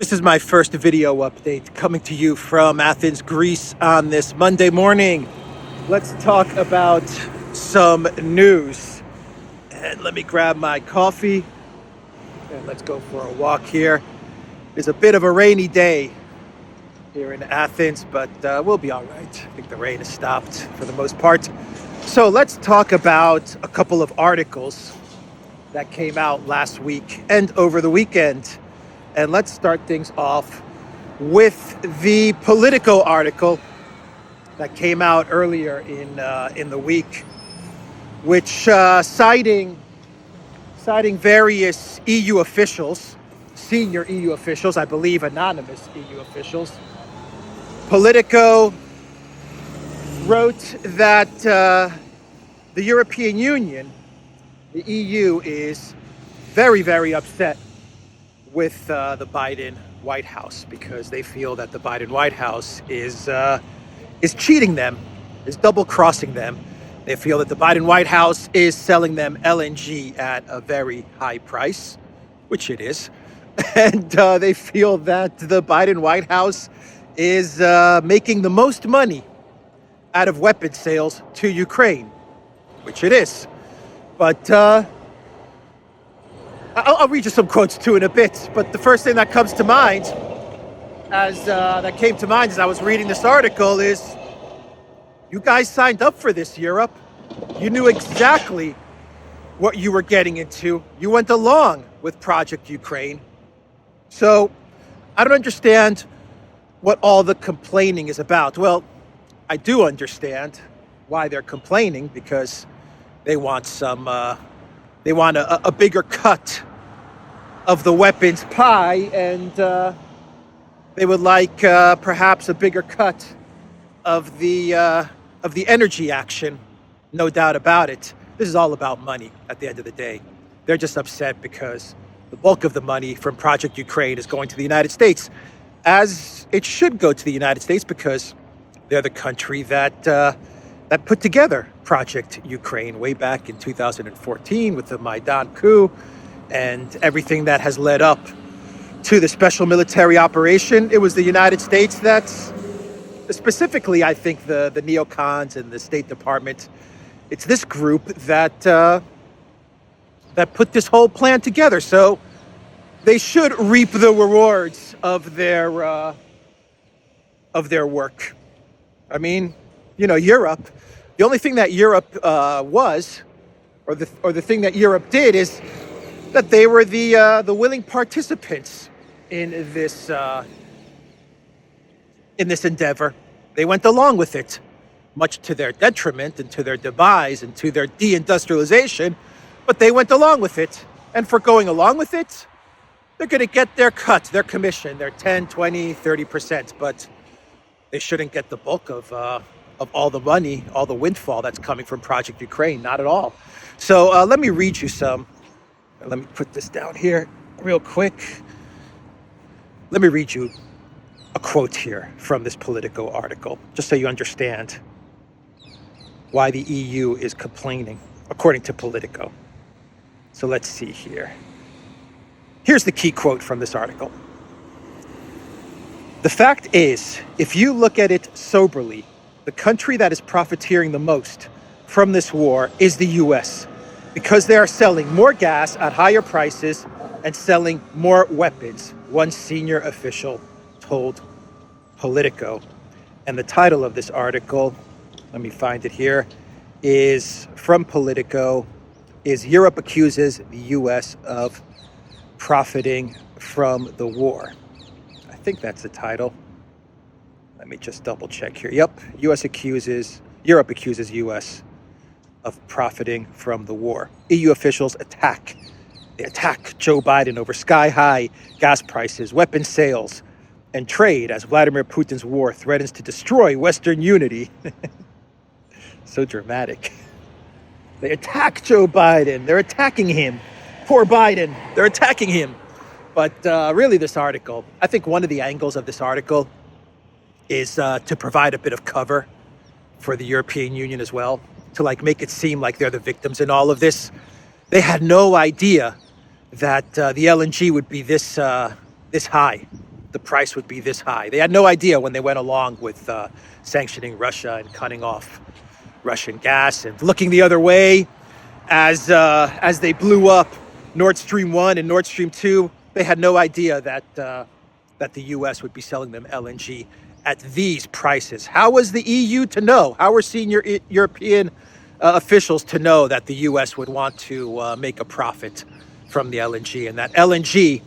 This is my first video update coming to you from Athens, Greece on this Monday morning. Let's talk about some news. And let me grab my coffee and let's go for a walk here. It's a bit of a rainy day here in Athens, but we'll be all right. I think the rain has stopped for the most part. So let's talk about a couple of articles that came out last week and over the weekend. And let's start things off with the Politico article that came out earlier in the week, which citing various EU officials, senior EU officials, I believe anonymous EU officials. Politico wrote that the European Union, the EU, is very, very upset with the Biden White House because they feel that the Biden White House is cheating them, is double-crossing them. They feel that the Biden White House is selling them LNG at a very high price, which it is. And they feel that the Biden White House is making the most money out of weapons sales to Ukraine, which it is. But I'll read you some quotes too in a bit, but the first thing that comes to mind, as I was reading this article, is you guys signed up for this, Europe. You knew exactly what you were getting into. You went along with Project Ukraine. So I don't understand what all the complaining is about. Well, I do understand why they're complaining, because they want they want a bigger cut of the weapons pie, and they would like perhaps a bigger cut of the energy action. No doubt about it. This is all about money at the end of the day. They're just upset because the bulk of the money from Project Ukraine is going to the United States, as it should go to the United States, because they're the country that put together Project Ukraine way back in 2014 with the Maidan coup and everything that has led up to the special military operation. It was the United States that's, specifically, I think, the neocons and the State Department, it's this group that put this whole plan together. So they should reap the rewards of their work. I mean, you know, Europe. The only thing that Europe or the thing that Europe did, is that they were the willing participants in this endeavor. They went along with it, much to their detriment and to their demise and to their deindustrialization. But they went along with it, and for going along with it, they're going to get their cut, their commission, their 10, 20, 30%. But they shouldn't get the bulk of all the money, all the windfall that's coming from Project Ukraine. Not at all. So let me read you some. Let me put this down here real quick. Let me read you a quote here from this Politico article, just so you understand why the EU is complaining, according to Politico. So let's see here. Here's the key quote from this article. The fact is, if you look at it soberly, the country that is profiteering the most from this war is the US, because they are selling more gas at higher prices and selling more weapons, one senior official told Politico. And the title of this article, let me find it here, is from Politico, is Europe accuses the US of profiting from the war. I think that's the title. Let me just double check here. Yep, Europe accuses US of profiting from the war. EU officials attack Joe Biden over sky-high gas prices, weapon sales, and trade as Vladimir Putin's war threatens to destroy Western unity. So dramatic. They attack Joe Biden. They're attacking him. Poor Biden. They're attacking him. But really, this article, I think one of the angles of this article is to provide a bit of cover for the European Union as well, to make it seem like they're the victims in all of this. They had no idea that the LNG would be this high. the price would be this high. They had no idea when they went along with sanctioning Russia and cutting off Russian gas and looking the other way as they blew up Nord Stream 1 and Nord Stream 2. They had no idea that the U.S. would be selling them LNG at these prices. How was the EU to know? How were senior European officials to know that the U.S. would want to make a profit from the LNG, and that LNG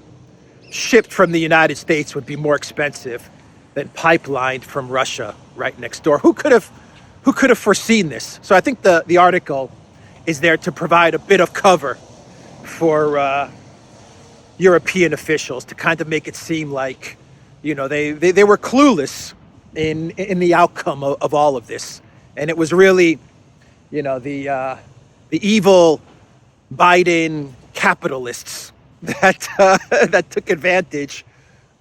shipped from the United States would be more expensive than pipelined from Russia right next door? Who could have foreseen this? So I think the article is there to provide a bit of cover for European officials to kind of make it seem like, you know, they were clueless in the outcome of all of this, and it was really, you know, the evil Biden capitalists that that took advantage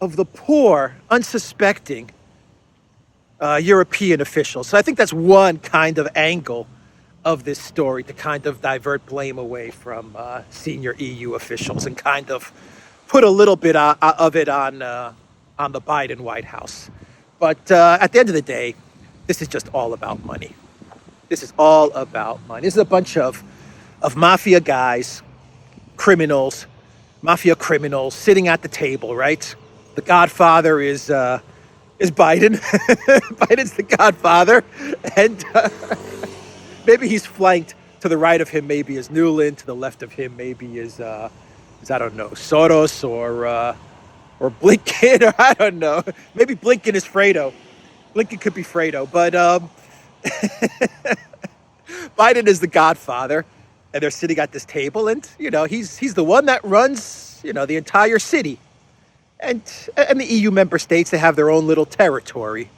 of the poor, unsuspecting European officials. So I think that's one kind of angle of this story, to kind of divert blame away from senior EU officials and kind of put a little bit of it on the Biden White House. But at the end of the day, this is just all about money. This is all about money. This is a bunch of mafia guys, criminals, mafia criminals sitting at the table, right? The Godfather is Biden. Biden's the Godfather, and maybe he's flanked to the right of him. Maybe is Newland. To the left of him, maybe is I don't know, Soros or Blinken, or I don't know. Maybe Blinken is Fredo. Blinken could be Fredo, but Biden is the Godfather, and they're sitting at this table, and you know he's the one that runs, you know, the entire city, and the EU member states, they have their own little territory,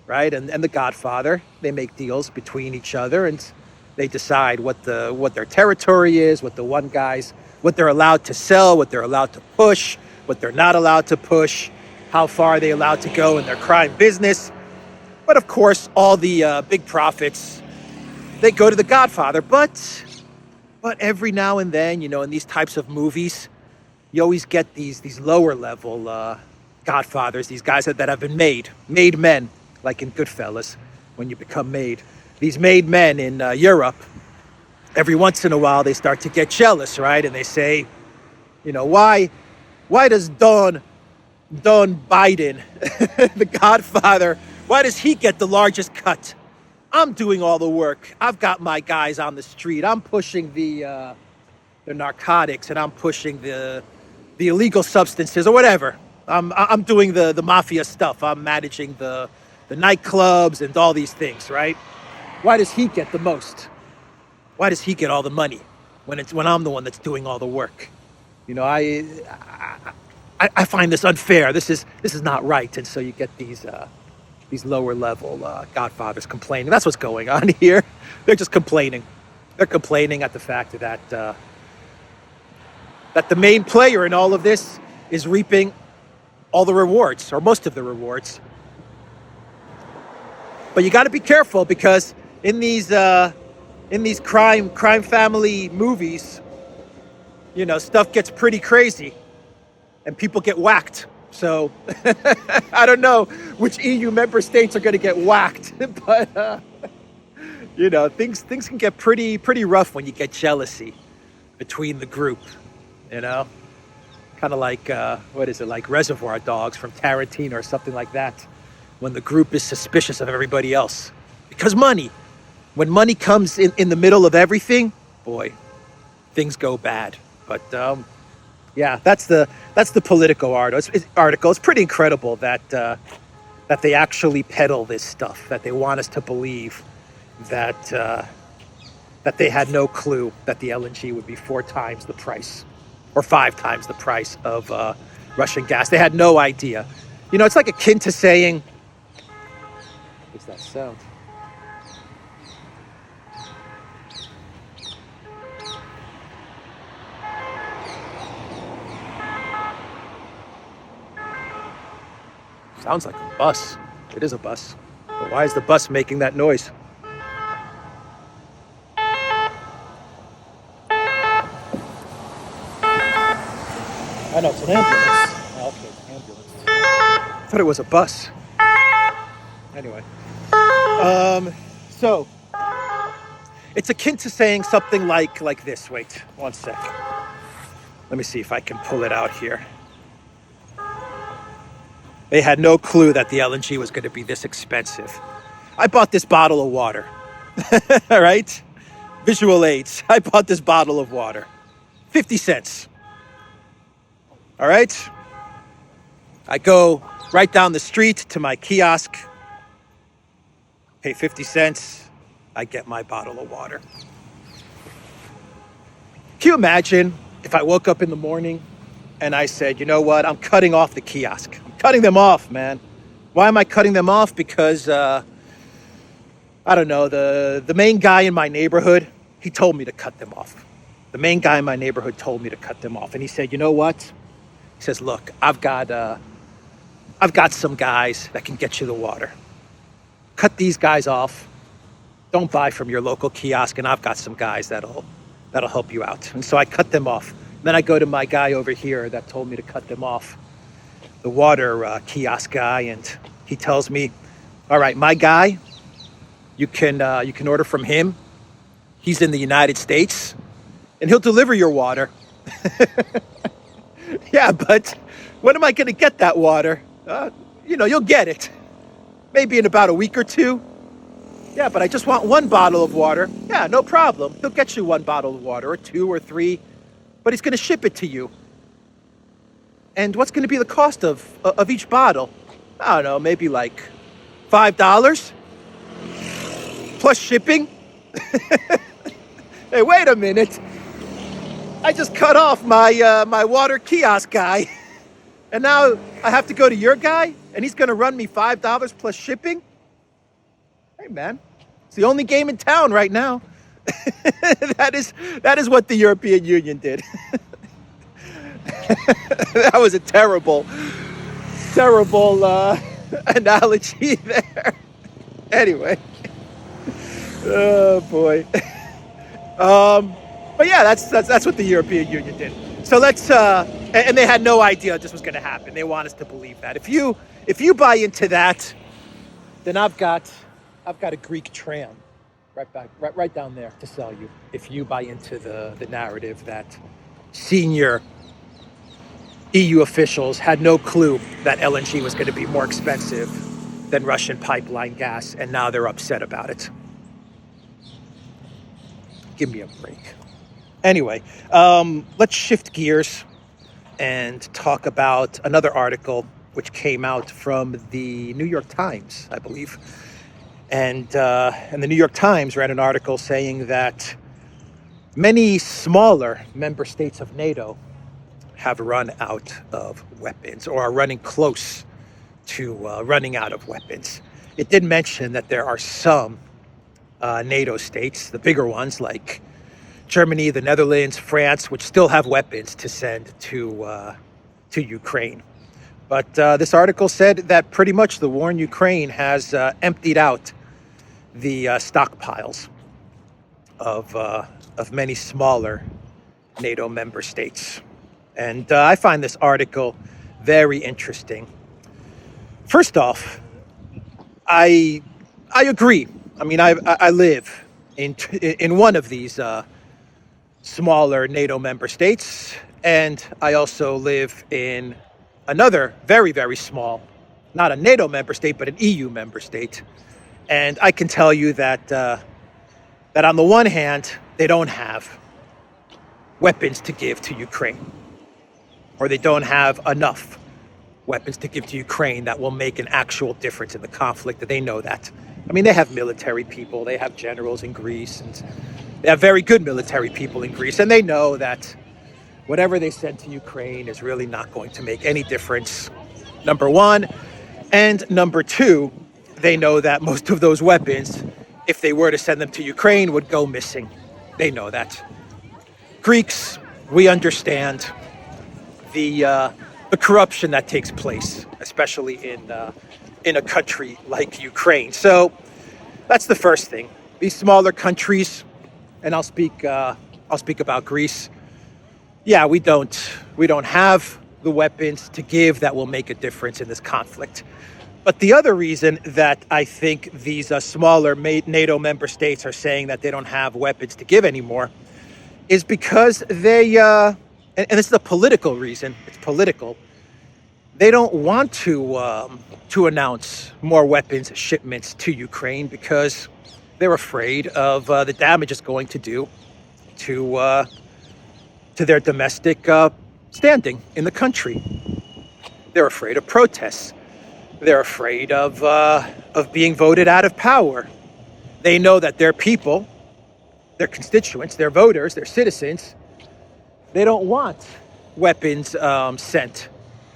right? And the Godfather, they make deals between each other, and they decide what their territory is, what they're allowed to sell, what they're allowed to push, what they're not allowed to push, how far they're allowed to go in their crime business. But of course, all the big profits, they go to the Godfather. But every now and then, you know, in these types of movies, you always get these lower level Godfathers, these guys that have been made men, like in Goodfellas, when you become made. These made men in Europe, every once in a while, they start to get jealous, right? And they say, you know, why does Don Biden, the Godfather, why does he get the largest cut? I'm doing all the work. I've got my guys on the street. I'm pushing the narcotics, and I'm pushing the illegal substances or whatever. I'm doing the mafia stuff. I'm managing the nightclubs and all these things, right? Why does he get the most? Why does he get all the money when I'm the one that's doing all the work? You know, I find this unfair. This is not right. And so you get these lower level Godfathers complaining. That's what's going on here. They're just complaining. They're complaining at the fact that the main player in all of this is reaping all the rewards, or most of the rewards. But you got to be careful, because in these crime family movies, you know, stuff gets pretty crazy and people get whacked. So I don't know which EU member states are going to get whacked, but you know, things can get pretty rough when you get jealousy between the group. You know, kind of like what is it, like Reservoir Dogs from Tarantino or something like that, when the group is suspicious of everybody else because money. When money comes in the middle of everything, boy, things go bad. But yeah, that's the Politico article. It's pretty incredible that they actually peddle this stuff, that they want us to believe that they had no clue that the LNG would be 4 times the price or 5 times the price of Russian gas. They had no idea. You know, it's like akin to saying, what's that sound? Sounds like a bus. It is a bus. But why is the bus making that noise? I know, it's an ambulance. Oh, okay, it's an ambulance. thought it was a bus. Anyway. So it's akin to saying something like this. Wait, one sec. Let me see if I can pull it out here. They had no clue that the LNG was going to be this expensive. I bought this bottle of water. All right? Visual aids. I bought this bottle of water. 50 cents. All right? I go right down the street to my kiosk, pay 50 cents, I get my bottle of water. Can you imagine if I woke up in the morning and I said, you know what, I'm cutting off the kiosk. I'm cutting them off, man. Why am I cutting them off? Because, I don't know, the main guy in my neighborhood, he told me to cut them off. The main guy in my neighborhood told me to cut them off. And he said, you know what? He says, look, I've got some guys that can get you the water. Cut these guys off. Don't buy from your local kiosk, and I've got some guys that'll help you out. And so I cut them off. Then I go to my guy over here that told me to cut them off, the water kiosk guy, and he tells me, all right, my guy, you can order from him. He's in the United States, and he'll deliver your water. Yeah, but when am I going to get that water? You'll get it. Maybe in about a week or two. Yeah, but I just want one bottle of water. Yeah, no problem. He'll get you one bottle of water, or two or three, but he's going to ship it to you. And what's going to be the cost of each bottle? I don't know, maybe like $5 plus shipping. Hey, wait a minute. I just cut off my water kiosk guy. And now I have to go to your guy, and he's going to run me $5 plus shipping? Hey, man, it's the only game in town right now. That is what the European Union did. That was a terrible analogy there. Anyway. Oh, boy. But yeah, that's what the European Union did. So let's, and they had no idea this was going to happen. They want us to believe that. If you buy into that, then I've got a Greek tram right down there to sell you. If you buy into the narrative that senior EU officials had no clue that LNG was going to be more expensive than Russian pipeline gas, and now they're upset about it. Give me a break. Anyway, let's shift gears and talk about another article which came out from the New York Times, I believe. And the New York Times ran an article saying that many smaller member states of NATO have run out of weapons, or are running close to running out of weapons. It did mention that there are some NATO states, the bigger ones like Germany, the Netherlands, France, which still have weapons to send to Ukraine. But this article said that pretty much the war in Ukraine has emptied out the stockpiles of many smaller NATO member states. And I find this article very interesting. First off, I agree. I mean, I live in one of these smaller NATO member states, and I also live in another very, very small, not a NATO member state, but an EU member state. And I can tell you that that on the one hand, they don't have weapons to give to Ukraine, or they don't have enough weapons to give to Ukraine that will make an actual difference in the conflict. That they know that. I mean, they have military people, they have generals in Greece, and they have very good military people in Greece, and they know that whatever they send to Ukraine is really not going to make any difference, number one. And number two, they know that most of those weapons, if they were to send them to Ukraine, would go missing. They know that. Greeks, we understand the corruption that takes place, especially in a country like Ukraine. So that's the first thing. These smaller countries, and I'll speak about Greece. Yeah, we don't have the weapons to give that will make a difference in this conflict. But the other reason that I think these smaller NATO member states are saying that they don't have weapons to give anymore is because they, and this is a political reason, it's political, they don't want to announce more weapons shipments to Ukraine because they're afraid of the damage it's going to do to their domestic standing in the country. They're afraid of protests. They're afraid of being voted out of power. They know that their people, their constituents, their voters, their citizens, they don't want weapons sent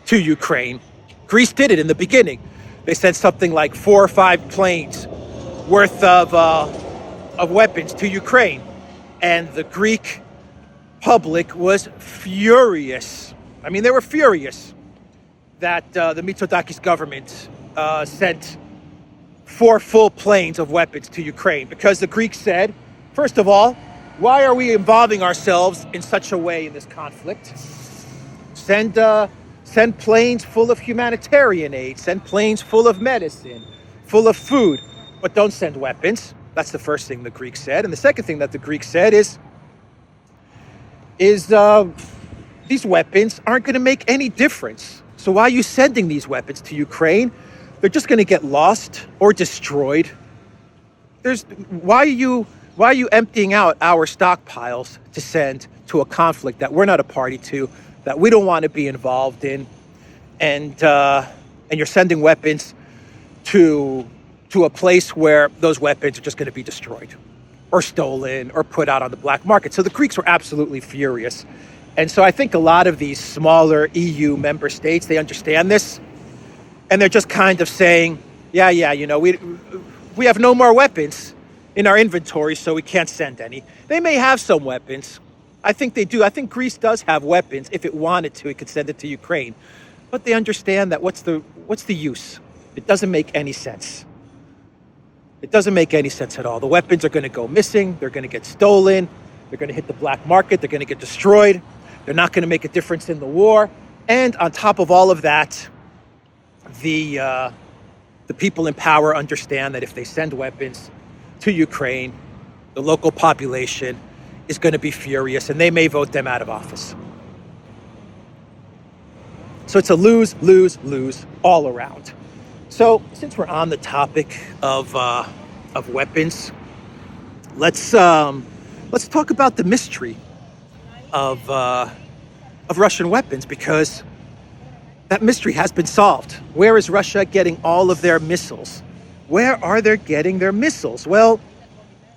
to Ukraine. Greece did it in the beginning. They sent something like 4 or 5 planes worth of weapons to Ukraine. And the Greek public was furious. I mean, they were furious that the Mitsotakis government sent 4 full planes of weapons to Ukraine, because the Greeks said, first of all, why are we involving ourselves in such a way in this conflict? Send planes full of humanitarian aid, send planes full of medicine, full of food, but don't send weapons. That's the first thing the Greeks said. And the second thing that the Greeks said is these weapons aren't going to make any difference. So why are you sending these weapons to Ukraine? They're just going to get lost or destroyed. Why are you emptying out our stockpiles to send to a conflict that we're not a party to, that we don't want to be involved in, and you're sending weapons to a place where those weapons are just going to be destroyed or stolen or put out on the black market? So the Greeks were absolutely furious. And so I think a lot of these smaller EU member states, they understand this, and they're just kind of saying, yeah, you know, we have no more weapons in our inventory, so we can't send any. They may have some weapons. I think they do. I think Greece does have weapons. If it wanted to, it could send it to Ukraine. But they understand that what's the use? It doesn't make any sense. It doesn't make any sense at all. The weapons are going to go missing. They're going to get stolen. They're going to hit the black market. They're going to get destroyed. They're not going to make a difference in the war. And on top of all of that, the people in power understand that if they send weapons to Ukraine, the local population is going to be furious, and they may vote them out of office. So it's a lose, lose, lose all around. So since we're on the topic of weapons, let's talk about the mystery of Russian weapons, because that mystery has been solved. Where is Russia getting all of their missiles? Where are they getting their missiles? Well,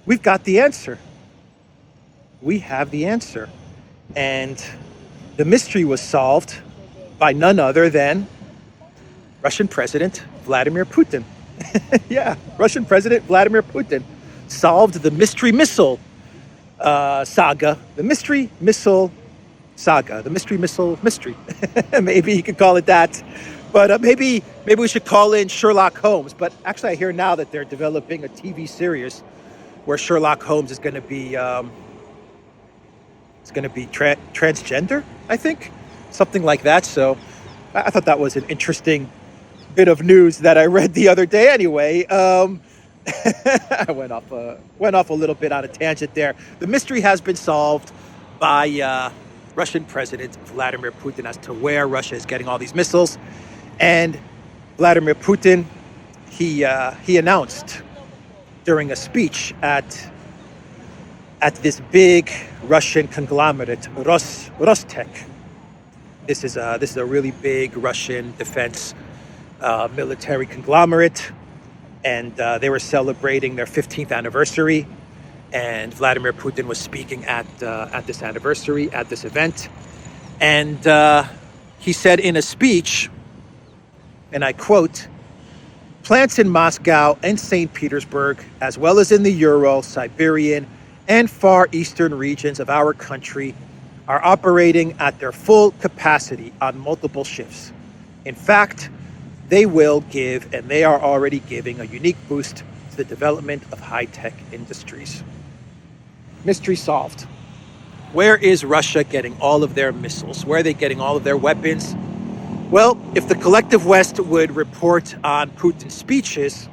we've got the answer. We have the answer. And the mystery was solved by none other than Russian President Vladimir Putin. Yeah, Russian President Vladimir Putin solved the mystery missile saga. The mystery missile saga. The mystery missile mystery. Maybe you could call it that. But maybe we should call in Sherlock Holmes. But actually, I hear now that they're developing a TV series where Sherlock Holmes is going to be transgender, I think, something like that. So I thought that was an interesting bit of news that I read the other day. Anyway, I went off a little bit on a tangent there. The mystery has been solved by Russian President Vladimir Putin as to where Russia is getting all these missiles. And Vladimir Putin, he announced during a speech at this big Russian conglomerate, Rostec. This is a really big Russian defense military conglomerate, and they were celebrating their 15th anniversary. And Vladimir Putin was speaking at this anniversary, at this event, and he said in a speech, and I quote, "Plants in Moscow and St. Petersburg, as well as in the Ural, Siberian, and Far Eastern regions of our country, are operating at their full capacity on multiple shifts. In fact, they will give, and they are already giving, a unique boost to the development of high-tech industries." Mystery solved. Where is Russia getting all of their missiles? Where are they getting all of their weapons? Well, if the collective West would report on Putin's speeches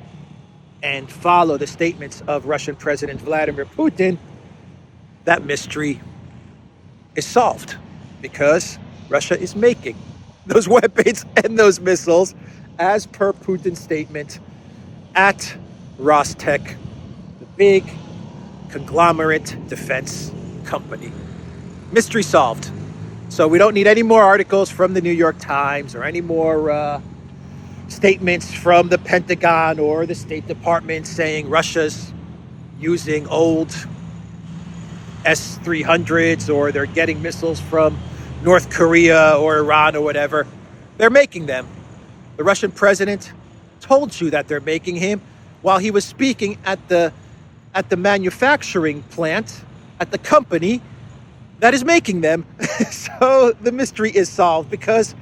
and follow the statements of Russian President Vladimir Putin, that mystery is solved, because Russia is making those weapons and those missiles, as per Putin's statement, at Rostec, the big conglomerate defense company. Mystery solved. So we don't need any more articles from the New York Times or any more statements from the Pentagon or the State Department saying Russia's using old S-300s or they're getting missiles from North Korea or Iran or whatever. They're making them. The Russian president told you that they're making him while he was speaking at the manufacturing plant, at the company that is making them. So the mystery is solved, because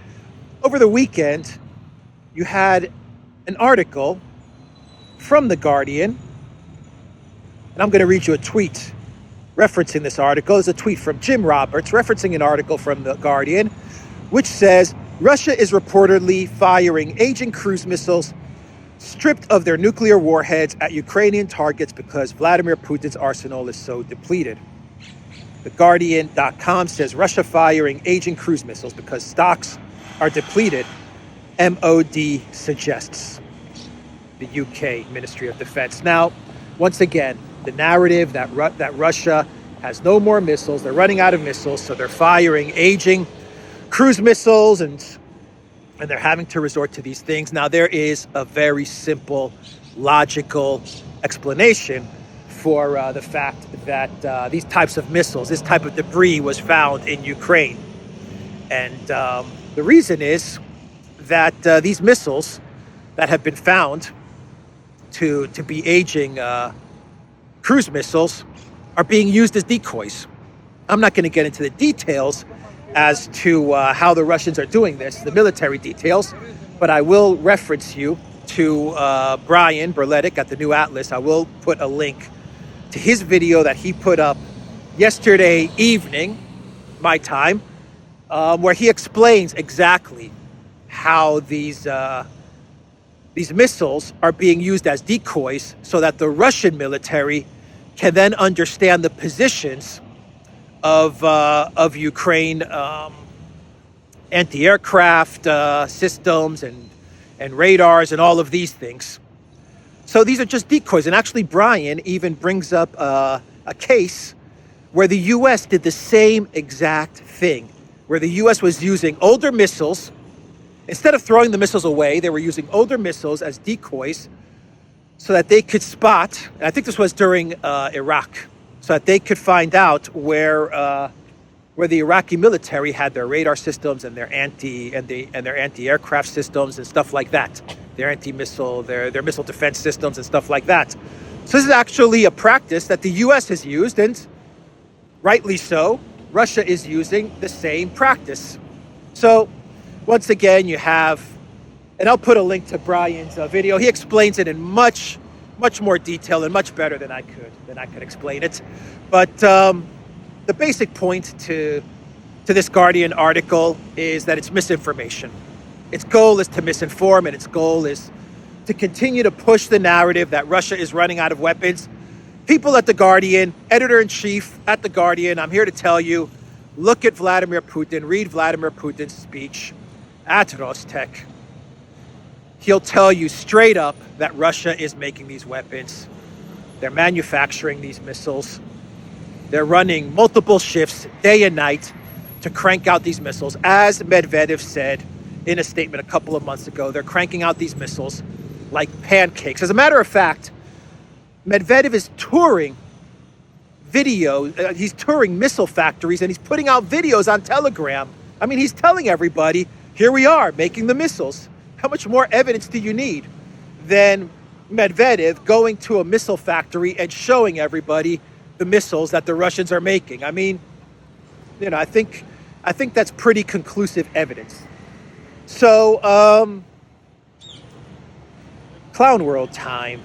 over the weekend you had an article from The Guardian, and I'm going to read you a tweet referencing this article. It's a tweet from Jim Roberts referencing an article from The Guardian, which says Russia is reportedly firing aging cruise missiles stripped of their nuclear warheads at Ukrainian targets because Vladimir Putin's arsenal is so depleted. TheGuardian.com says Russia firing aging cruise missiles because stocks are depleted, MOD suggests. The UK Ministry of Defense. Now, once again, the narrative that Russia has no more missiles, they're running out of missiles, so they're firing aging cruise missiles and they're having to resort to these things. Now, there is a very simple, logical explanation for the fact that these types of missiles, this type of debris was found in Ukraine. And the reason is that these missiles that have been found to be aging cruise missiles are being used as decoys. I'm not going to get into the details as to how the Russians are doing this, the military details, but I will reference you to Brian Berletic at the New Atlas. I will put a link to his video that he put up yesterday evening, my time, where he explains exactly how these missiles are being used as decoys so that the Russian military can then understand the positions of Ukraine anti-aircraft systems and radars and all of these things. So these are just decoys. And actually, Brian even brings up a case where the U.S. did the same exact thing, where the U.S. was using older missiles. Instead of throwing the missiles away, they were using older missiles as decoys so that they could spot, and I think this was during Iraq, so that they could find out where the Iraqi military had their radar systems and their anti-aircraft systems and stuff like that, their anti-missile, their missile defense systems and stuff like that. So this is actually a practice that the U.S. has used, and rightly so. Russia is using the same practice. So once again, you have, and I'll put a link to Brian's video. He explains it in much more detail and much better than I could explain it. But the basic point to this Guardian article is that it's misinformation. Its goal is to misinform, and its goal is to continue to push the narrative that Russia is running out of weapons. People at The Guardian, editor-in-chief at The Guardian, I'm here to tell you, look at Vladimir Putin, read Vladimir Putin's speech at Rostec. He'll tell you straight up that Russia is making these weapons. They're manufacturing these missiles. They're running multiple shifts, day and night, to crank out these missiles. As Medvedev said in a statement a couple of months ago, they're cranking out these missiles like pancakes. As a matter of fact, Medvedev is touring he's touring missile factories, and he's putting out videos on Telegram. I mean, he's telling everybody, here we are, making the missiles. How much more evidence do you need than Medvedev going to a missile factory and showing everybody the missiles that the Russians are making? I mean, I think that's pretty conclusive evidence. So, Clown World time.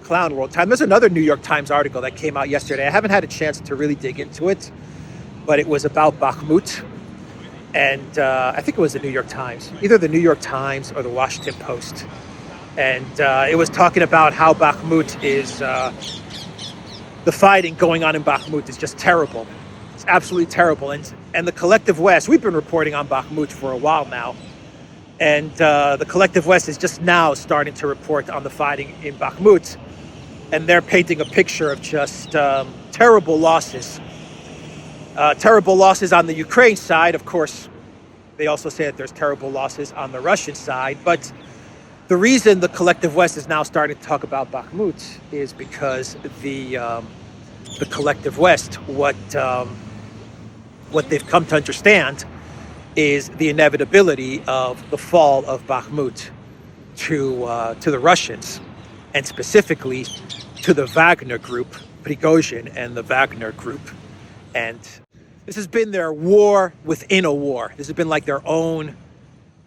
There's another New York Times article that came out yesterday. I haven't had a chance to really dig into it, but it was about Bakhmut. And I think it was the New York Times, either the New York Times or the Washington Post. And it was talking about how Bakhmut is, the fighting going on in Bakhmut is just terrible. It's absolutely terrible. And the collective West, we've been reporting on Bakhmut for a while now. And the collective West is just now starting to report on the fighting in Bakhmut. And they're painting a picture of just terrible losses. Terrible losses on the Ukraine side. Of course, they also say that there's terrible losses on the Russian side. But the reason the collective West is now starting to talk about Bakhmut is because the collective West, what they've come to understand is the inevitability of the fall of Bakhmut to the Russians, and specifically to the Wagner group, Prigozhin and the Wagner group. And this has been their war within a war. This has been like their own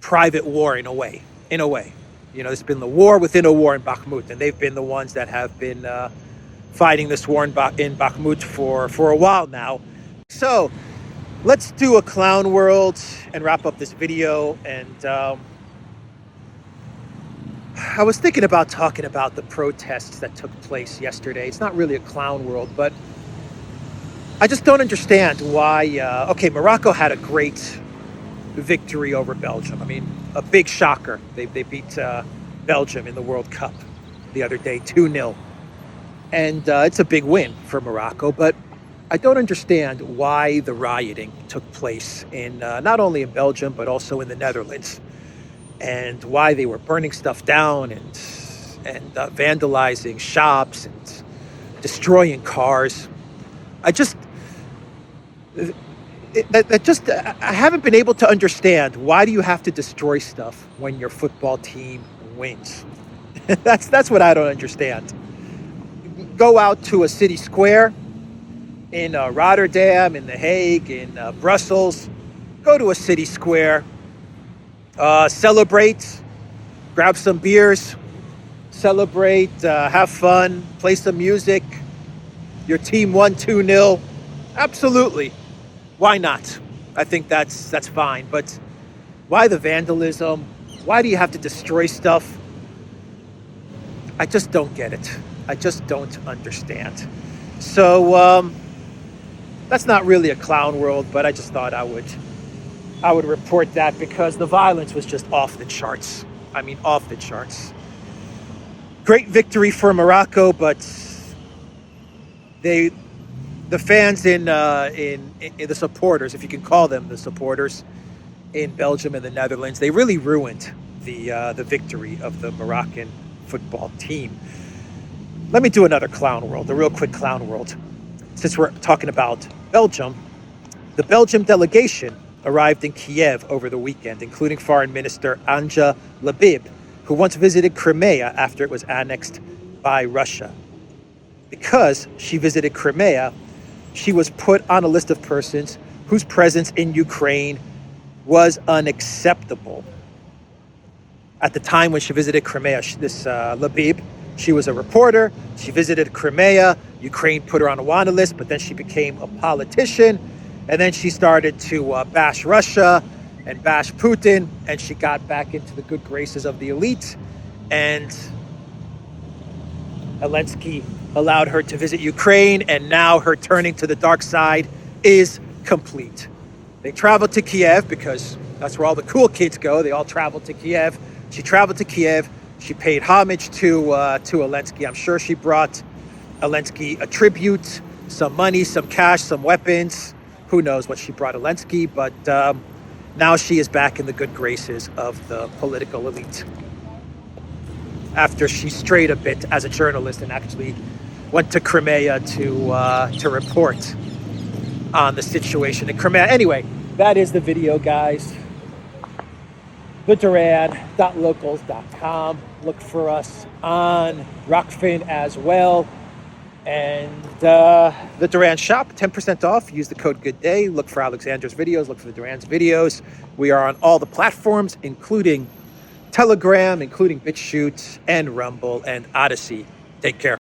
private war in a way. You know, this has been the war within a war in Bakhmut, and they've been the ones that have been fighting this war in Bakhmut for a while now. So let's do a clown world and wrap up this video. And I was thinking about talking about the protests that took place yesterday. It's not really a clown world, but I just don't understand why. Morocco had a great victory over Belgium. I mean, a big shocker. They beat Belgium in the World Cup the other day, 2-0. And it's a big win for Morocco. But I don't understand why the rioting took place in not only in Belgium, but also in the Netherlands. And why they were burning stuff down and vandalizing shops and destroying cars. I haven't been able to understand, why do you have to destroy stuff when your football team wins? That's what I don't understand. Go out to a city square in Rotterdam, in The Hague, in Brussels. Go to a city square, celebrate, grab some beers, celebrate, have fun, play some music. Your team won 2-0. Absolutely. Why not? I think that's fine. But why the vandalism? Why do you have to destroy stuff? I just don't get it. I just don't understand. So that's not really a clown world, but I just thought I would report that because the violence was just off the charts. I mean, off the charts. Great victory for Morocco, but the fans in the supporters, if you can call them the supporters, in Belgium and the Netherlands, they really ruined the victory of the Moroccan football team. Let me do another clown world, a real quick clown world. Since we're talking about Belgium, the Belgium delegation arrived in Kiev over the weekend, including Foreign Minister Anja Lebib, who once visited Crimea after it was annexed by Russia. Because she visited Crimea, she was put on a list of persons whose presence in Ukraine was unacceptable. At the time when she visited Crimea, this Lebib, she was a reporter. She visited Crimea. Ukraine put her on a wanted list, but then she became a politician. And then she started to bash Russia and bash Putin. And she got back into the good graces of the elite. And Zelensky allowed her to visit Ukraine. And now her turning to the dark side is complete. They traveled to Kiev because that's where all the cool kids go. They all traveled to Kiev. She traveled to Kiev. She paid homage to Zelensky. I'm sure she brought Zelensky a tribute, some money, some cash, some weapons. Who knows what she brought Zelensky, but now she is back in the good graces of the political elite. After she strayed a bit as a journalist and actually went to Crimea to report on the situation in Crimea. Anyway, that is the video, guys. TheDuran.locals.com. Look for us on Rockfin as well. And the Duran shop, 10% off. Use the code GOODDAY. Look for Alexander's videos. Look for the Duran's videos. We are on all the platforms, including Telegram, including BitChute and Rumble and ODYSEE. Take care.